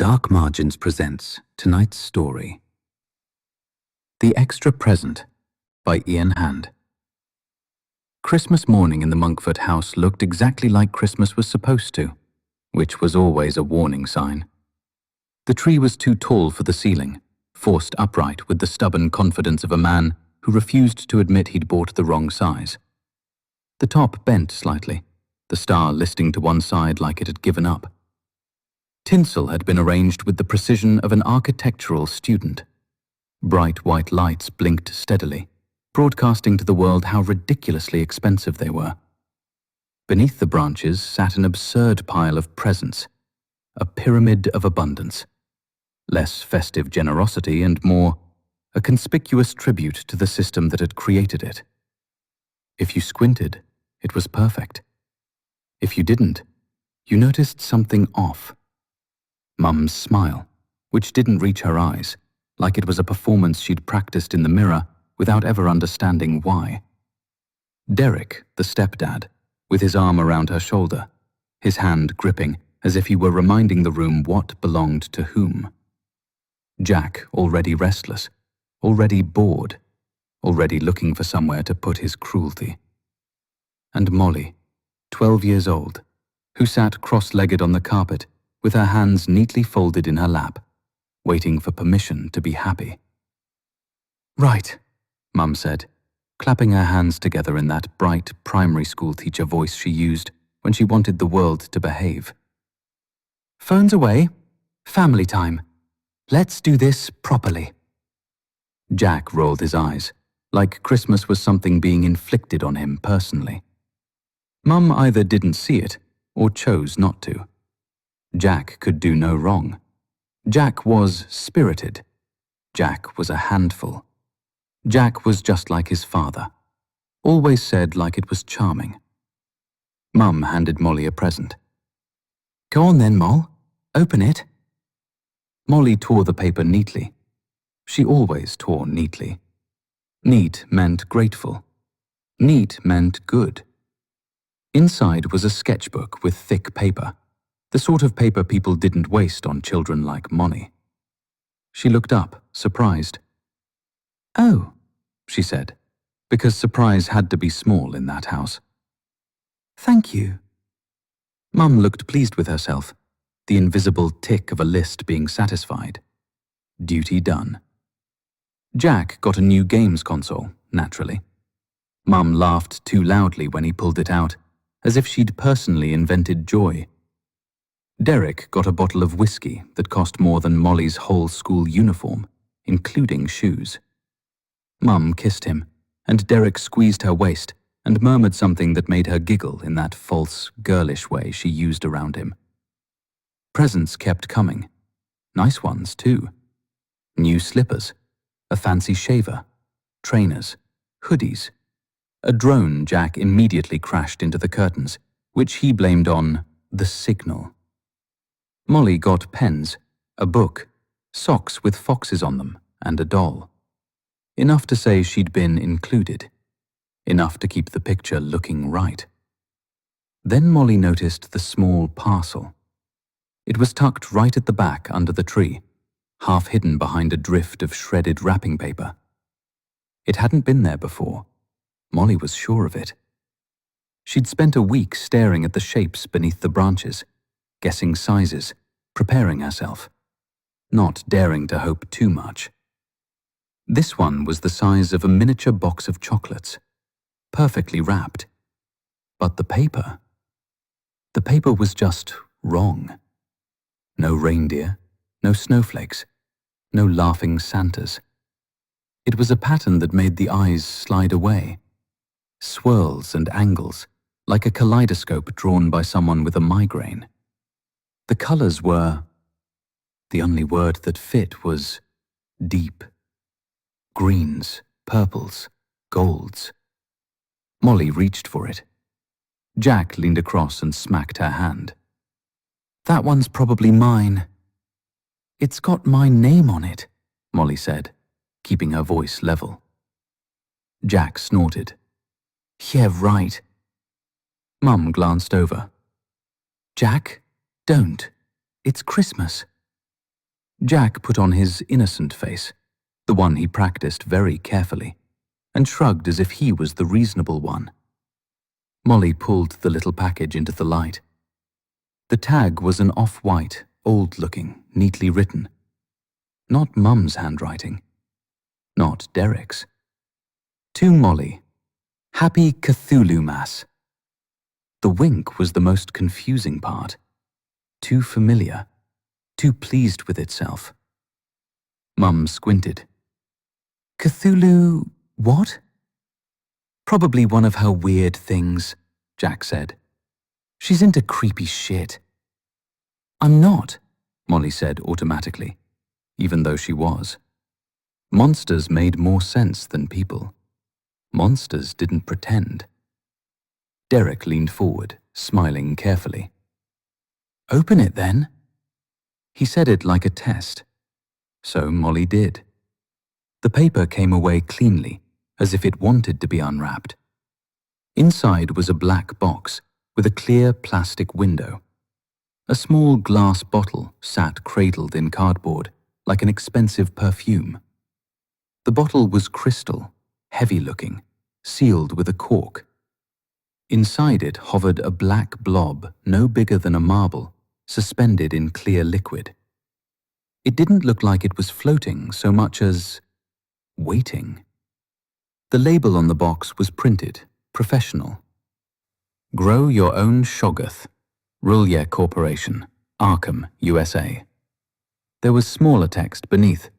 Dark Margins presents tonight's story, The Extra Present by Ian Hand. Christmas morning in the Monkford house looked exactly like Christmas was supposed to, which was always a warning sign. The tree was too tall for the ceiling, forced upright with the stubborn confidence of a man who refused to admit he'd bought the wrong size. The top bent slightly, the star listing to one side like it had given up. Tinsel had been arranged with the precision of an architectural student. Bright white lights blinked steadily, broadcasting to the world how ridiculously expensive they were. Beneath the branches sat an absurd pile of presents, a pyramid of abundance. Less festive generosity and more a conspicuous tribute to the system that had created it. If you squinted, it was perfect. If you didn't, you noticed something off. Mum's smile, which didn't reach her eyes, like it was a performance she'd practiced in the mirror without ever understanding why. Derek, the stepdad, with his arm around her shoulder, his hand gripping as if he were reminding the room what belonged to whom. Jack, already restless, already bored, already looking for somewhere to put his cruelty. And Molly, 12 years old, who sat cross-legged on the carpet, with her hands neatly folded in her lap, waiting for permission to be happy. "Right," Mum said, clapping her hands together in that bright primary school teacher voice she used when she wanted the world to behave. "Phones away. Family time. Let's do this properly." Jack rolled his eyes, like Christmas was something being inflicted on him personally. Mum either didn't see it or chose not to. Jack could do no wrong. Jack was spirited. Jack was a handful. Jack was just like his father, always said like it was charming. Mum handed Molly a present. "Go on then, Moll. Open it." Molly tore the paper neatly. She always tore neatly. Neat meant grateful. Neat meant good. Inside was a sketchbook with thick paper, the sort of paper people didn't waste on children like Molly. She looked up, surprised. "Oh," she said, because surprise had to be small in that house. "Thank you." Mum looked pleased with herself, the invisible tick of a list being satisfied. Duty done. Jack got a new games console, naturally. Mum laughed too loudly when he pulled it out, as if she'd personally invented joy. Derek got a bottle of whiskey that cost more than Molly's whole school uniform, including shoes. Mum kissed him, and Derek squeezed her waist and murmured something that made her giggle in that false, girlish way she used around him. Presents kept coming. Nice ones, too. New slippers, a fancy shaver, trainers, hoodies. A drone Jack immediately crashed into the curtains, which he blamed on the signal. Molly got pens, a book, socks with foxes on them, and a doll. Enough to say she'd been included. Enough to keep the picture looking right. Then Molly noticed the small parcel. It was tucked right at the back under the tree, half hidden behind a drift of shredded wrapping paper. It hadn't been there before. Molly was sure of it. She'd spent a week staring at the shapes beneath the branches, guessing sizes, preparing herself, not daring to hope too much. This one was the size of a miniature box of chocolates, perfectly wrapped. But the paper was just wrong. No reindeer, no snowflakes, no laughing Santas. It was a pattern that made the eyes slide away. Swirls and angles, like a kaleidoscope drawn by someone with a migraine. The colors were... the only word that fit was deep. Greens, purples, golds. Molly reached for it. Jack leaned across and smacked her hand. "That one's probably mine." "It's got my name on it," Molly said, keeping her voice level. Jack snorted. "Yeah, right." Mum glanced over. "Jack, don't. It's Christmas. Jack put on his innocent face, the one he practiced very carefully, and shrugged as if he was the reasonable one. Molly pulled the little package into the light. The tag was an off-white, old-looking, neatly written. Not Mum's handwriting. Not Derek's. To Molly, Happy Cthulhu Mass. The wink was the most confusing part. Too familiar. Too pleased with itself. Mum squinted. Cthulhu… what? Probably one of her weird things, Jack said. She's into creepy shit. I'm not, Molly said automatically, even though she was. Monsters made more sense than people. Monsters didn't pretend. Derek leaned forward, smiling carefully. Open it then. He said it like a test. So Molly did. The paper came away cleanly, as if it wanted to be unwrapped. Inside was a black box with a clear plastic window. A small glass bottle sat cradled in cardboard, like an expensive perfume. The bottle was crystal, heavy-looking, sealed with a cork. Inside it hovered a black blob no bigger than a marble, suspended in clear liquid. It didn't look like it was floating so much as waiting. The label on the box was printed, professional. Grow your own Shoggoth, Rulye Corporation, Arkham, USA. There was smaller text beneath.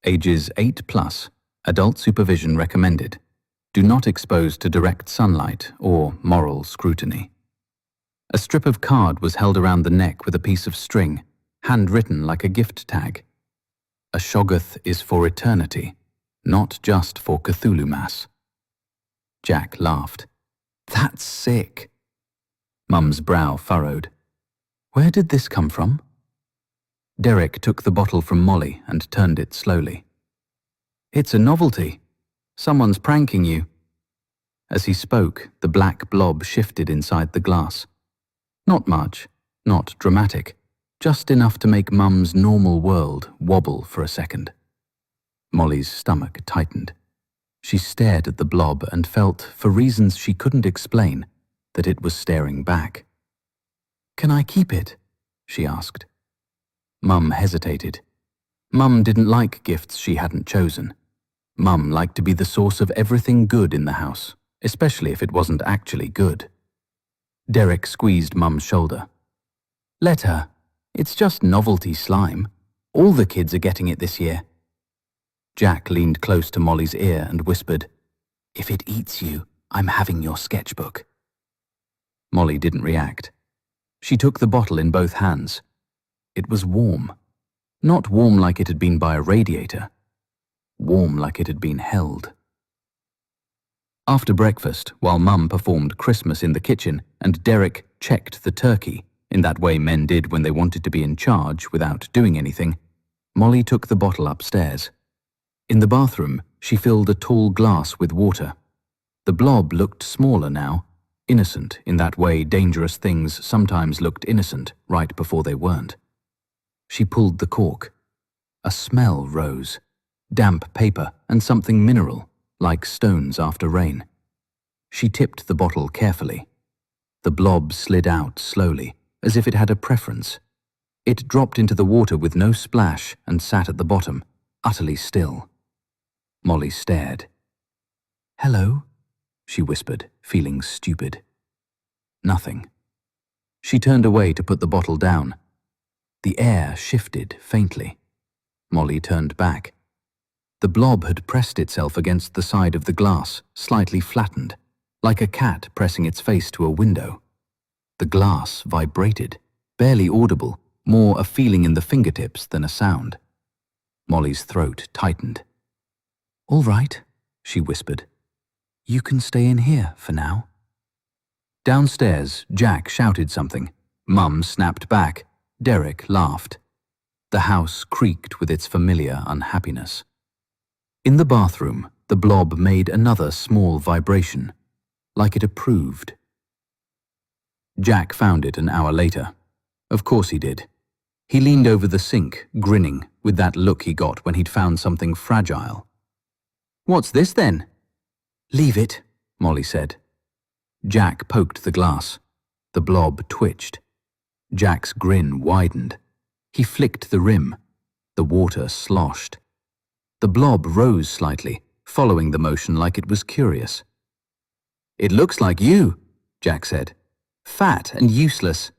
Ages 8+, adult supervision recommended. Do not expose to direct sunlight or moral scrutiny. A strip of card was held around the neck with a piece of string, handwritten like a gift tag. A Shoggoth is for eternity, not just for Cthulhu Mass. Jack laughed. That's sick. Mum's brow furrowed. Where did this come from? Derek took the bottle from Molly and turned it slowly. It's a novelty. Someone's pranking you. As he spoke, the black blob shifted inside the glass. Not much, not dramatic, just enough to make Mum's normal world wobble for a second. Molly's stomach tightened. She stared at the blob and felt, for reasons she couldn't explain, that it was staring back. Can I keep it? She asked. Mum hesitated. Mum didn't like gifts she hadn't chosen. Mum liked to be the source of everything good in the house, especially if it wasn't actually good. Derek squeezed Mum's shoulder. Let her. It's just novelty slime. All the kids are getting it this year. Jack leaned close to Molly's ear and whispered, If it eats you, I'm having your sketchbook. Molly didn't react. She took the bottle in both hands. It was warm. Not warm like it had been by a radiator. Warm like it had been held. After breakfast, while Mum performed Christmas in the kitchen and Derek checked the turkey, in that way men did when they wanted to be in charge without doing anything, Molly took the bottle upstairs. In the bathroom, she filled a tall glass with water. The blob looked smaller now, innocent in that way dangerous things sometimes looked innocent right before they weren't. She pulled the cork. A smell rose. Damp paper and something mineral, like stones after rain. She tipped the bottle carefully. The blob slid out slowly, as if it had a preference. It dropped into the water with no splash and sat at the bottom, utterly still. Molly stared. Hello, she whispered, feeling stupid. Nothing. She turned away to put the bottle down. The air shifted faintly. Molly turned back. The blob had pressed itself against the side of the glass, slightly flattened, like a cat pressing its face to a window. The glass vibrated, barely audible, more a feeling in the fingertips than a sound. Molly's throat tightened. All right, she whispered. You can stay in here for now. Downstairs, Jack shouted something. Mum snapped back. Derek laughed. The house creaked with its familiar unhappiness. In the bathroom, the blob made another small vibration, like it approved. Jack found it an hour later. Of course he did. He leaned over the sink, grinning, with that look he got when he'd found something fragile. "What's this then?" "Leave it," Molly said. Jack poked the glass. The blob twitched. Jack's grin widened. He flicked the rim. The water sloshed. The blob rose slightly, following the motion like it was curious. "It looks like you," Jack said. "Fat and useless."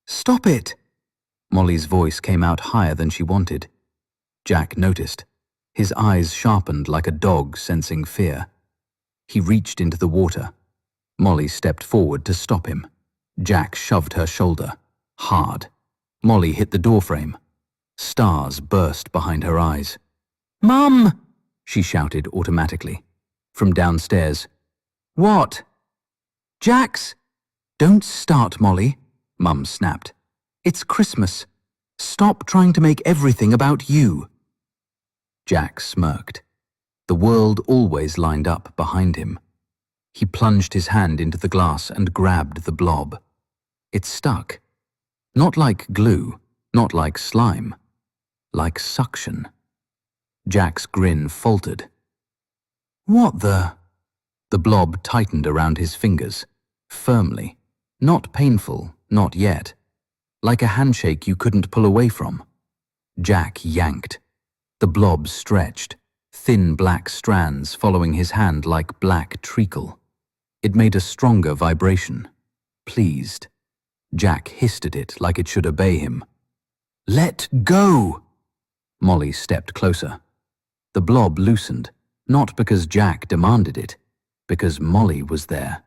"Stop it!" Molly's voice came out higher than she wanted. Jack noticed. His eyes sharpened like a dog sensing fear. He reached into the water. Molly stepped forward to stop him. Jack shoved her shoulder. Hard. Molly hit the doorframe. Stars burst behind her eyes. "Mum!" she shouted automatically. From downstairs. "What?" "Jack's." "Don't start, Molly," Mum snapped. "It's Christmas. Stop trying to make everything about you." Jack smirked. The world always lined up behind him. He plunged his hand into the glass and grabbed the blob. It stuck. Not like glue, not like slime. Like suction. Jack's grin faltered. "What the?" The blob tightened around his fingers, firmly. Not painful, not yet. Like a handshake you couldn't pull away from. Jack yanked. The blob stretched, thin black strands following his hand like black treacle. It made a stronger vibration. Pleased. Jack hissed at it like it should obey him. "Let go!" Molly stepped closer. The blob loosened, not because Jack demanded it, because Molly was there.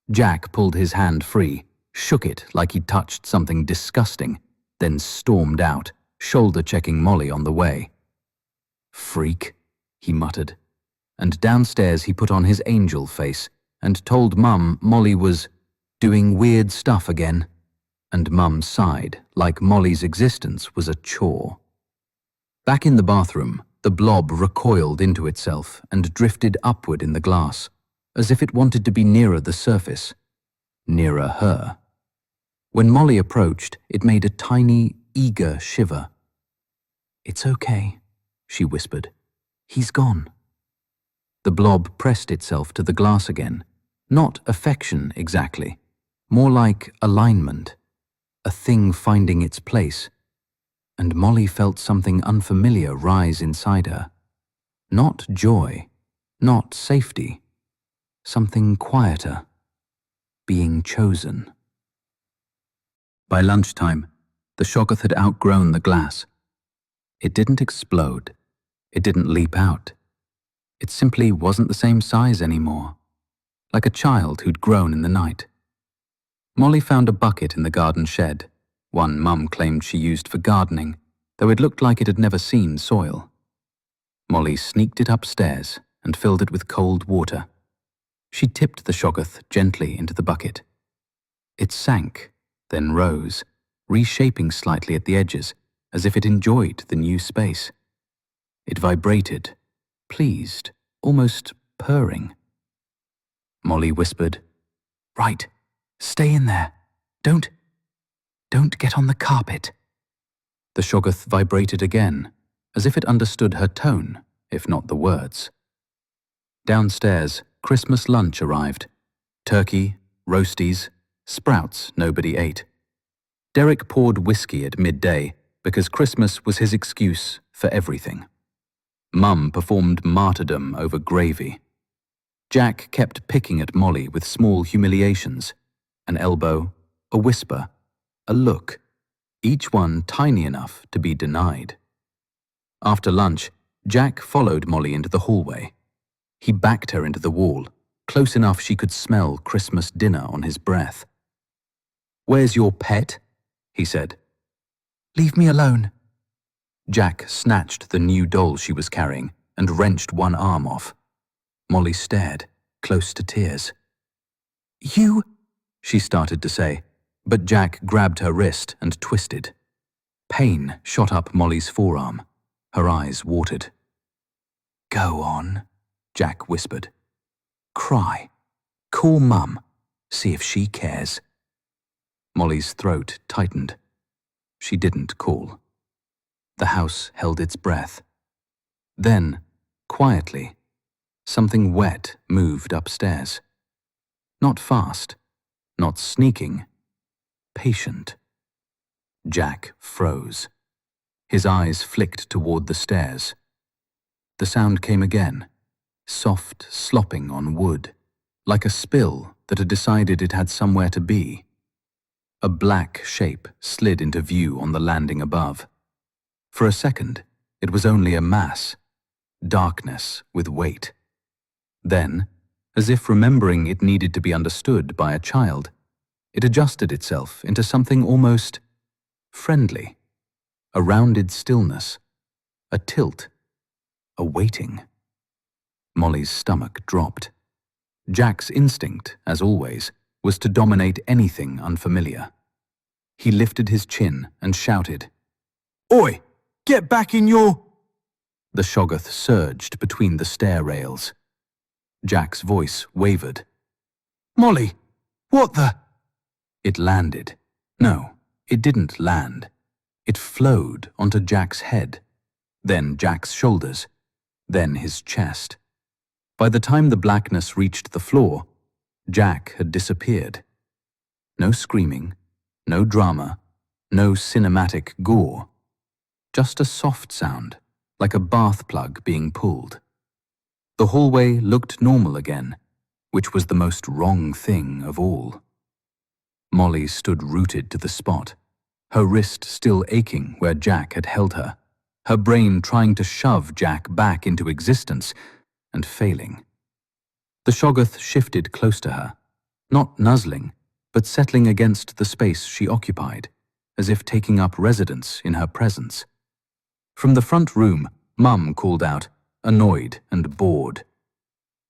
Jack pulled his hand free, shook it like he'd touched something disgusting, then stormed out, shoulder-checking Molly on the way. "Freak," he muttered. And downstairs he put on his angel face and told Mum Molly was doing weird stuff again. And Mum sighed, like Molly's existence was a chore. Back in the bathroom, the blob recoiled into itself and drifted upward in the glass, as if it wanted to be nearer the surface. Nearer her. When Molly approached, it made a tiny, eager shiver. "It's okay," she whispered. "He's gone." The blob pressed itself to the glass again. Not affection exactly, more like alignment, a thing finding its place. And Molly felt something unfamiliar rise inside her. Not joy, not safety, something quieter, being chosen. By lunchtime, the Shoggoth had outgrown the glass. It didn't explode. It didn't leap out. It simply wasn't the same size anymore, like a child who'd grown in the night. Molly found a bucket in the garden shed, one Mum claimed she used for gardening, though it looked like it had never seen soil. Molly sneaked it upstairs and filled it with cold water. She tipped the Shoggoth gently into the bucket. It sank, then rose, reshaping slightly at the edges, as if it enjoyed the new space. It vibrated, pleased, almost purring. Molly whispered, "Right, stay in there. Don't get on the carpet." The Shoggoth vibrated again, as if it understood her tone, if not the words. Downstairs, Christmas lunch arrived. Turkey, roasties, sprouts nobody ate. Derek poured whiskey at midday because Christmas was his excuse for everything. Mum performed martyrdom over gravy. Jack kept picking at Molly with small humiliations, an elbow, a whisper, a look, each one tiny enough to be denied. After lunch, Jack followed Molly into the hallway. He backed her into the wall, close enough she could smell Christmas dinner on his breath. "Where's your pet?" he said. "Leave me alone." Jack snatched the new doll she was carrying and wrenched one arm off. Molly stared, close to tears. "You," she started to say, but Jack grabbed her wrist and twisted. Pain shot up Molly's forearm. Her eyes watered. "Go on," Jack whispered. "Cry. Call Mum. See if she cares." Molly's throat tightened. She didn't call. The house held its breath. Then, quietly, something wet moved upstairs. Not fast, not sneaking, patient. Jack froze. His eyes flicked toward the stairs. The sound came again, soft slopping on wood, like a spill that had decided it had somewhere to be. A black shape slid into view on the landing above. For a second, it was only a mass, darkness with weight. Then, as if remembering it needed to be understood by a child, it adjusted itself into something almost friendly, a rounded stillness, a tilt, a waiting. Molly's stomach dropped. Jack's instinct, as always, was to dominate anything unfamiliar. He lifted his chin and shouted, "Oi! Get back in your—" The Shoggoth surged between the stair rails. Jack's voice wavered. "Molly, what the—" It landed. No, it didn't land. It flowed onto Jack's head, then Jack's shoulders, then his chest. By the time the blackness reached the floor, Jack had disappeared. No screaming, no drama, no cinematic gore. Just a soft sound, like a bath plug being pulled. The hallway looked normal again, which was the most wrong thing of all. Molly stood rooted to the spot, her wrist still aching where Jack had held her, her brain trying to shove Jack back into existence and failing. The Shoggoth shifted close to her, not nuzzling, but settling against the space she occupied, as if taking up residence in her presence. From the front room, Mum called out, annoyed and bored.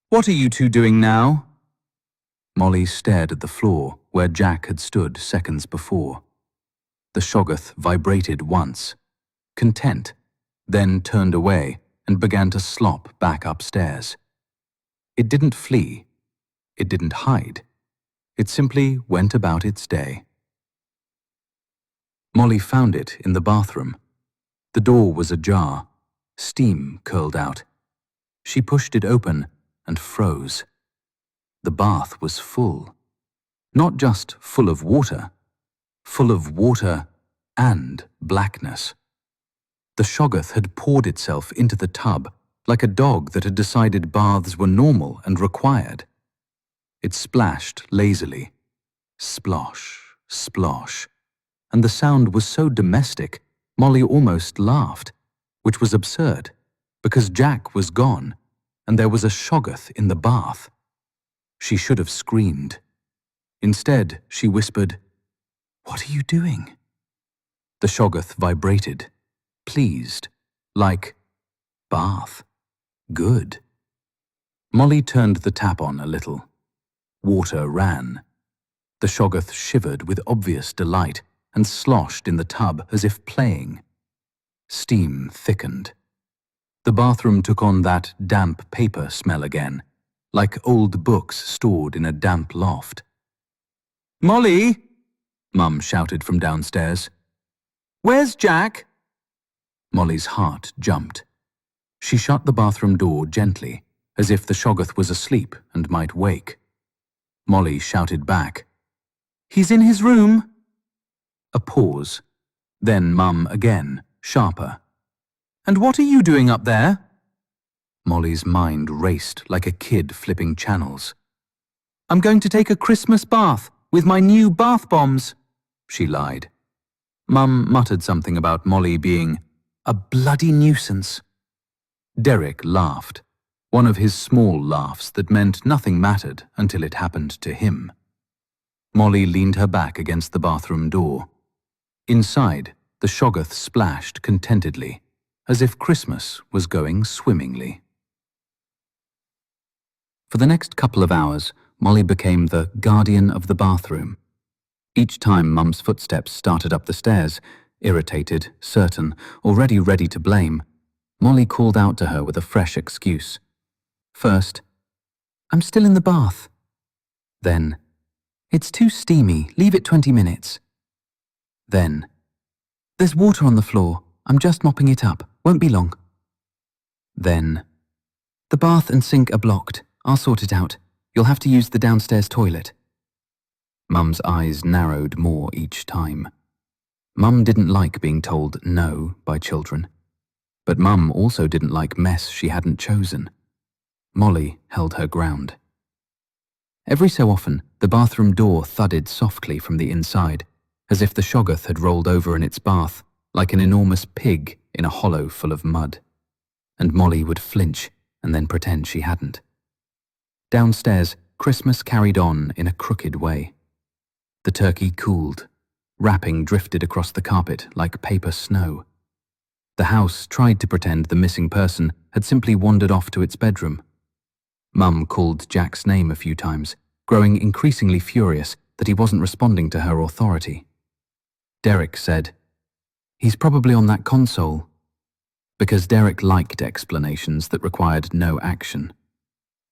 "What are you two doing now?" Molly stared at the floor where Jack had stood seconds before. The Shoggoth vibrated once, content, then turned away and began to slop back upstairs. It didn't flee. It didn't hide. It simply went about its day. Molly found it in the bathroom. The door was ajar. Steam curled out. She pushed it open and froze. The bath was full. Not just full of water and blackness. The Shoggoth had poured itself into the tub like a dog that had decided baths were normal and required. It splashed lazily. Splosh, splosh. And the sound was so domestic, Molly almost laughed, which was absurd, because Jack was gone, and there was a Shoggoth in the bath. She should have screamed. Instead, she whispered, "What are you doing?" The Shoggoth vibrated, pleased, like, bath. Good. Molly turned the tap on a little. Water ran. The Shoggoth shivered with obvious delight and sloshed in the tub as if playing. Steam thickened. The bathroom took on that damp paper smell again, like old books stored in a damp loft. "Molly!" Mum shouted from downstairs. "Where's Jack?" Molly's heart jumped. She shut the bathroom door gently, as if the Shoggoth was asleep and might wake. Molly shouted back, "He's in his room." A pause. Then Mum again, sharper. "And what are you doing up there?" Molly's mind raced like a kid flipping channels. "I'm going to take a Christmas bath with my new bath bombs," she lied. Mum muttered something about Molly being a bloody nuisance. Derek laughed, one of his small laughs that meant nothing mattered until it happened to him. Molly leaned her back against the bathroom door. Inside, the Shoggoth splashed contentedly, as if Christmas was going swimmingly. For the next couple of hours, Molly became the guardian of the bathroom. Each time Mum's footsteps started up the stairs, irritated, certain, already ready to blame, Molly called out to her with a fresh excuse. First, "I'm still in the bath." Then, "It's too steamy, leave it 20 minutes. Then, There's water on the floor. I'm just mopping it up. Won't be long. Then, the bath and sink are blocked. I'll sort it out. You'll have to use the downstairs toilet. Mum's eyes narrowed more each time. Mum didn't like being told no by children. But Mum also didn't like mess she hadn't chosen. Molly held her ground. Every so often, the bathroom door thudded softly from the inside, as if the Shoggoth had rolled over in its bath, like an enormous pig in a hollow full of mud. And Molly would flinch and then pretend she hadn't. Downstairs, Christmas carried on in a crooked way. The turkey cooled. Wrapping drifted across the carpet like paper snow. The house tried to pretend the missing person had simply wandered off to its bedroom. Mum called Jack's name a few times, growing increasingly furious that he wasn't responding to her authority. Derek said, "He's probably on that console," because Derek liked explanations that required no action.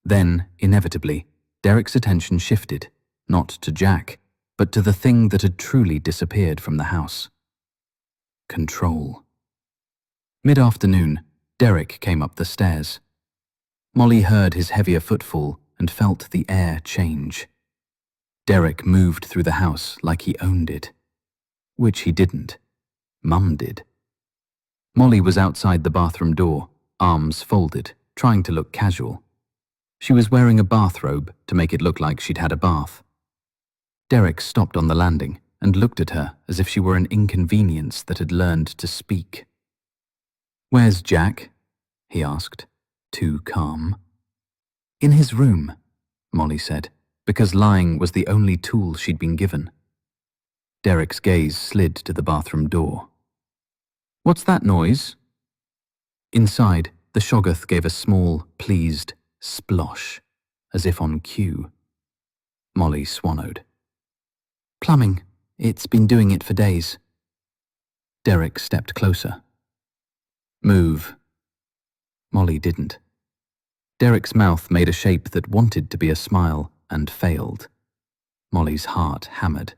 Then, inevitably, Derek's attention shifted, not to Jack, but to the thing that had truly disappeared from the house. Control. Mid-afternoon, Derek came up the stairs. Molly heard his heavier footfall and felt the air change. Derek moved through the house like he owned it. Which he didn't. Mum did. Molly was outside the bathroom door, arms folded, trying to look casual. She was wearing a bathrobe to make it look like she'd had a bath. Derek stopped on the landing and looked at her as if she were an inconvenience that had learned to speak. "Where's Jack?" he asked, too calm. "In his room," Molly said, because lying was the only tool she'd been given. Derek's gaze slid to the bathroom door. "What's that noise?" Inside, the Shoggoth gave a small, pleased splosh, as if on cue. Molly swallowed. "Plumbing. It's been doing it for days." Derek stepped closer. "Move." Molly didn't. Derek's mouth made a shape that wanted to be a smile and failed. Molly's heart hammered.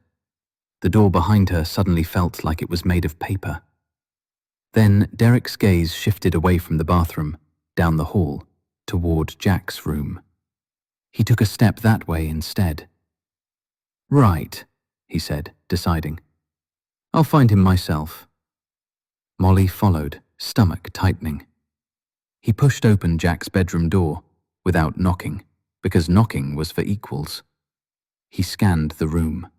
The door behind her suddenly felt like it was made of paper. Then Derek's gaze shifted away from the bathroom, down the hall, toward Jack's room. He took a step that way instead. "Right," he said, deciding. "I'll find him myself." Molly followed, stomach tightening. He pushed open Jack's bedroom door, without knocking, because knocking was for equals. He scanned the room.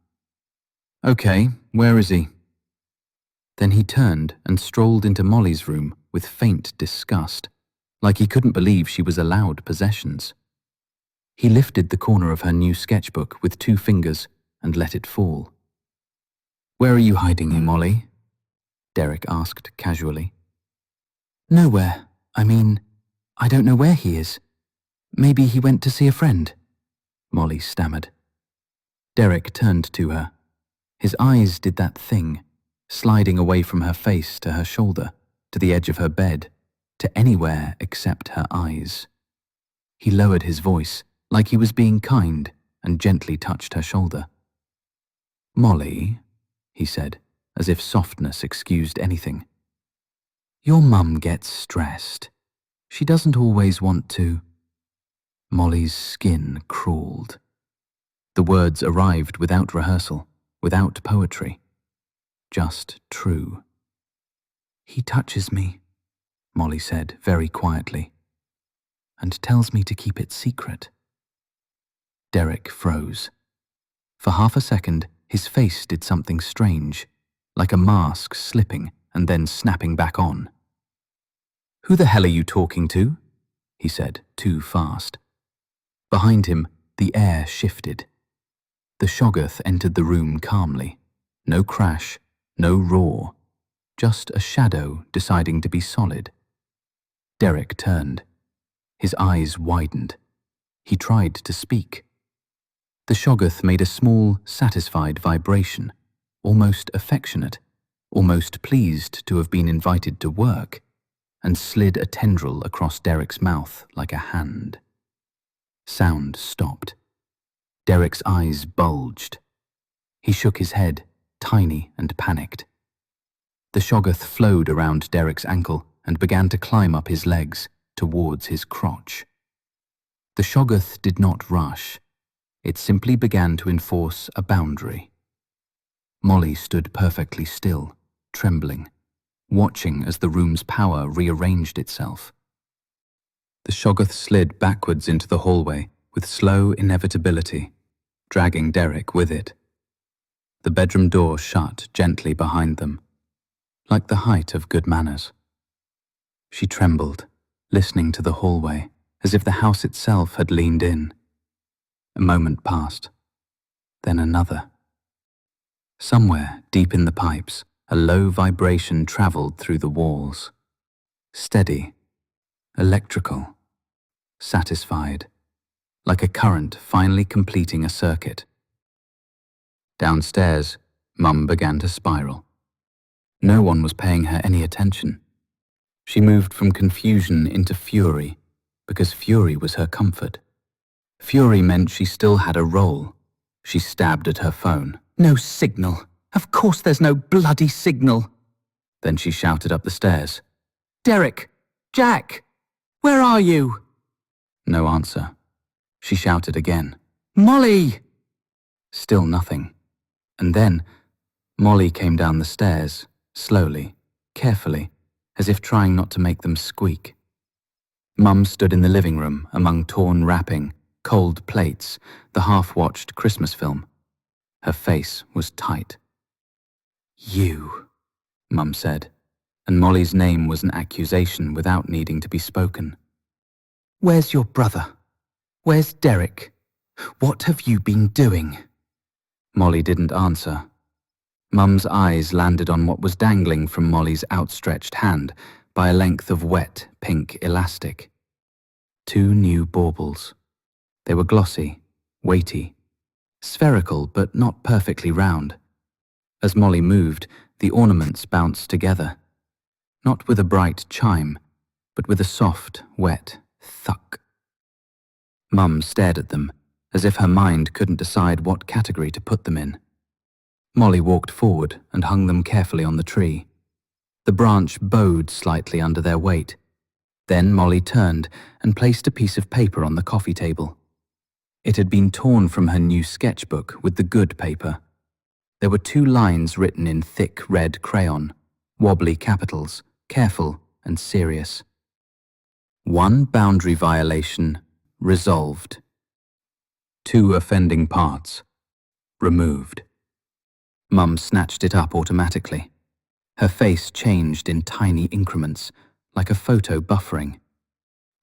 "Okay, where is he?" Then he turned and strolled into Molly's room with faint disgust, like he couldn't believe she was allowed possessions. He lifted the corner of her new sketchbook with 2 fingers and let it fall. "Where are you hiding him, Molly?" Derek asked casually. "Nowhere. I mean, I don't know where he is. Maybe he went to see a friend," Molly stammered. Derek turned to her. His eyes did that thing, sliding away from her face to her shoulder, to the edge of her bed, to anywhere except her eyes. He lowered his voice, like he was being kind, and gently touched her shoulder. "Molly," he said, as if softness excused anything. "Your mum gets stressed. She doesn't always want to." Molly's skin crawled. The words arrived without rehearsal, without poetry. Just true. "He touches me," Molly said very quietly, "and tells me to keep it secret." Derek froze. For half a second, his face did something strange, like a mask slipping and then snapping back on. "Who the hell are you talking to?" he said, too fast. Behind him, the air shifted. The Shoggoth entered the room calmly. No crash, no roar, just a shadow deciding to be solid. Derek turned. His eyes widened. He tried to speak. The Shoggoth made a small, satisfied vibration, almost affectionate, almost pleased to have been invited to work, and slid a tendril across Derek's mouth like a hand. Sound stopped. Derek's eyes bulged. He shook his head, tiny and panicked. The shoggoth flowed around Derek's ankle and began to climb up his legs towards his crotch. The shoggoth did not rush. It simply began to enforce a boundary. Molly stood perfectly still, trembling, watching as the room's power rearranged itself. The shoggoth slid backwards into the hallway with slow inevitability, dragging Derek with it. The bedroom door shut gently behind them, like the height of good manners. She trembled, listening to the hallway, as if the house itself had leaned in. A moment passed, then another. Somewhere, deep in the pipes, a low vibration travelled through the walls. Steady, electrical, satisfied, like a current finally completing a circuit. Downstairs, Mum began to spiral. No one was paying her any attention. She moved from confusion into fury, because fury was her comfort. Fury meant she still had a role. She stabbed at her phone. "No signal. Of course there's no bloody signal." Then she shouted up the stairs. "Derek! Jack! Where are you?" No answer. She shouted again. "Molly!" Still nothing. And then Molly came down the stairs, slowly, carefully, as if trying not to make them squeak. Mum stood in the living room among torn wrapping, cold plates, the half-watched Christmas film. Her face was tight. "You," Mum said, and Molly's name was an accusation without needing to be spoken. "Where's your brother? Where's Derek? What have you been doing?" Molly didn't answer. Mum's eyes landed on what was dangling from Molly's outstretched hand by a length of wet, pink elastic. 2 new baubles. They were glossy, weighty, spherical but not perfectly round. As Molly moved, the ornaments bounced together, not with a bright chime, but with a soft, wet thuck. Mum stared at them, as if her mind couldn't decide what category to put them in. Molly walked forward and hung them carefully on the tree. The branch bowed slightly under their weight. Then Molly turned and placed a piece of paper on the coffee table. It had been torn from her new sketchbook with the good paper. There were 2 lines written in thick red crayon, wobbly capitals, careful and serious. 1 boundary violation, resolved. 2 offending parts, removed. Mum snatched it up automatically. Her face changed in tiny increments, like a photo buffering.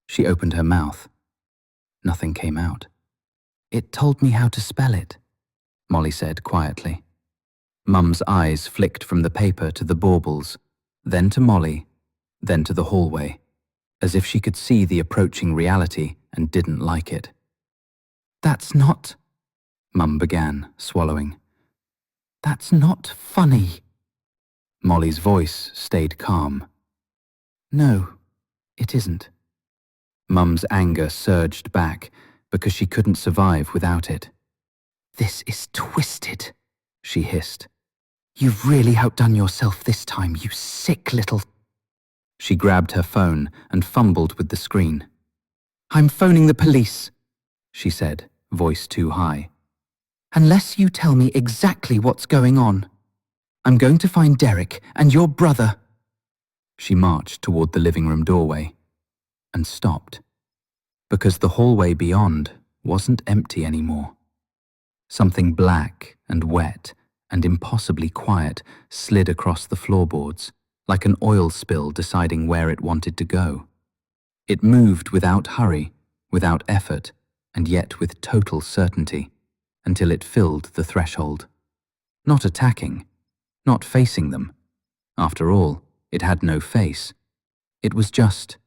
She opened her mouth. Nothing came out. "It told me how to spell it," Molly said quietly. Mum's eyes flicked from the paper to the baubles, then to Molly, then to the hallway, as if she could see the approaching reality and didn't like it. "That's not," Mum began, swallowing. "That's not funny." Molly's voice stayed calm. "No, it isn't." Mum's anger surged back because she couldn't survive without it. "This is twisted," she hissed. "You've really outdone yourself this time, you sick little—" She grabbed her phone and fumbled with the screen. "I'm phoning the police," she said, voice too high. "Unless you tell me exactly what's going on. I'm going to find Derek and your brother." She marched toward the living room doorway and stopped, because the hallway beyond wasn't empty anymore. Something black and wet and impossibly quiet slid across the floorboards, like an oil spill deciding where it wanted to go. It moved without hurry, without effort, and yet with total certainty, until it filled the threshold. Not attacking, not facing them. After all, it had no face. It was just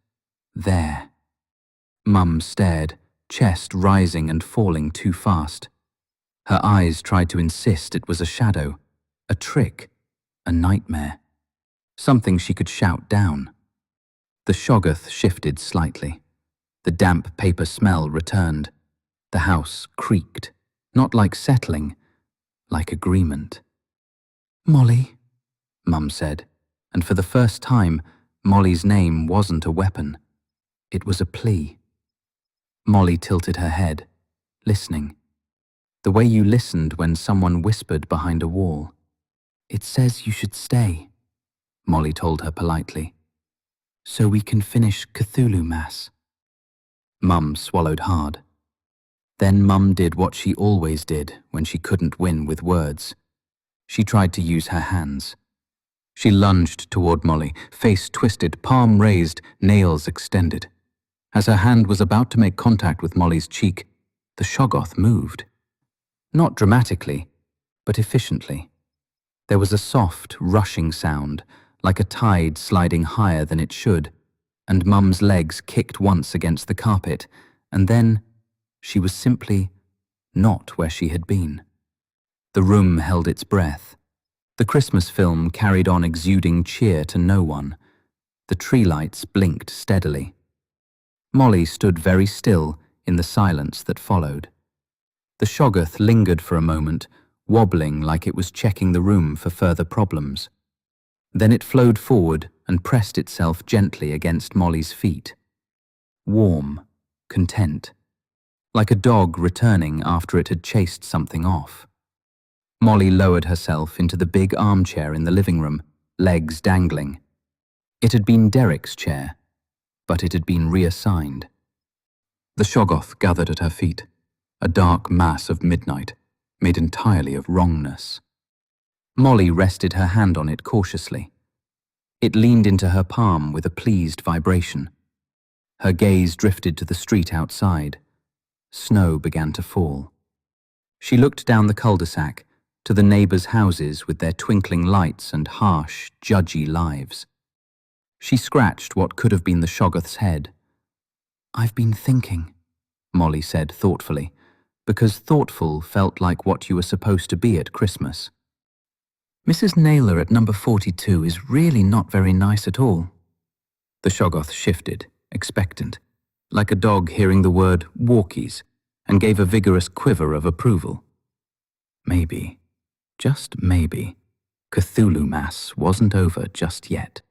there. Mum stared, chest rising and falling too fast. Her eyes tried to insist it was a shadow, a trick, a nightmare, something she could shout down. The shoggoth shifted slightly. The damp paper smell returned. The house creaked, not like settling, like agreement. "Molly," Mum said, and for the first time, Molly's name wasn't a weapon. It was a plea. Molly tilted her head, listening. The way you listened when someone whispered behind a wall. "It says you should stay," Molly told her politely, "so we can finish Cthulhu Mass." Mum swallowed hard. Then Mum did what she always did when she couldn't win with words. She tried to use her hands. She lunged toward Molly, face twisted, palm raised, nails extended. As her hand was about to make contact with Molly's cheek, the Shoggoth moved. Not dramatically, but efficiently. There was a soft, rushing sound, like a tide sliding higher than it should, and Mum's legs kicked once against the carpet, and then she was simply not where she had been. The room held its breath. The Christmas film carried on exuding cheer to no one. The tree lights blinked steadily. Molly stood very still in the silence that followed. The Shoggoth lingered for a moment, wobbling like it was checking the room for further problems. Then it flowed forward and pressed itself gently against Molly's feet. Warm, content, like a dog returning after it had chased something off. Molly lowered herself into the big armchair in the living room, legs dangling. It had been Derek's chair, but it had been reassigned. The Shoggoth gathered at her feet, a dark mass of midnight, made entirely of wrongness. Molly rested her hand on it cautiously. It leaned into her palm with a pleased vibration. Her gaze drifted to the street outside. Snow began to fall. She looked down the cul-de-sac to the neighbors' houses with their twinkling lights and harsh, judgy lives. She scratched what could have been the Shoggoth's head. "I've been thinking," Molly said thoughtfully, because thoughtful felt like what you were supposed to be at Christmas. "Mrs. Naylor at number 42 is really not very nice at all." The Shoggoth shifted, expectant, like a dog hearing the word walkies, and gave a vigorous quiver of approval. Maybe, just maybe, Cthulhu Mass wasn't over just yet.